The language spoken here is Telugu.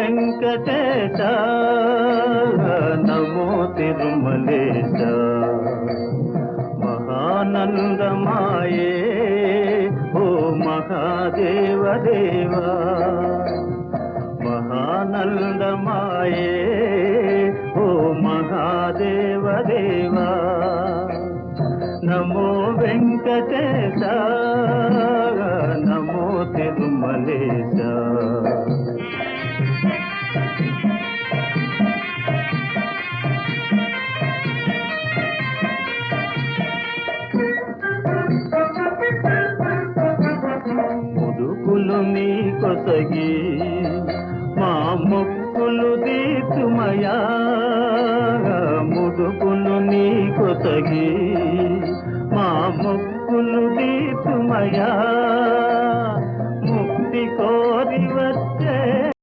వెంకటేశ నమో తిరుమలేశ మహానందమాయే ఓ మహాదేవ దేవా మహానందమాయే ఓ మహాదేవ దేవా నమో వెంకటేశ నమో తిరుమలేశ ముదుకులు నీ కొసగి మా మొక్కులు తీర్చుమయా ముదుకులు నీ కొసగి మా మొక్కులు తీర్చుమయా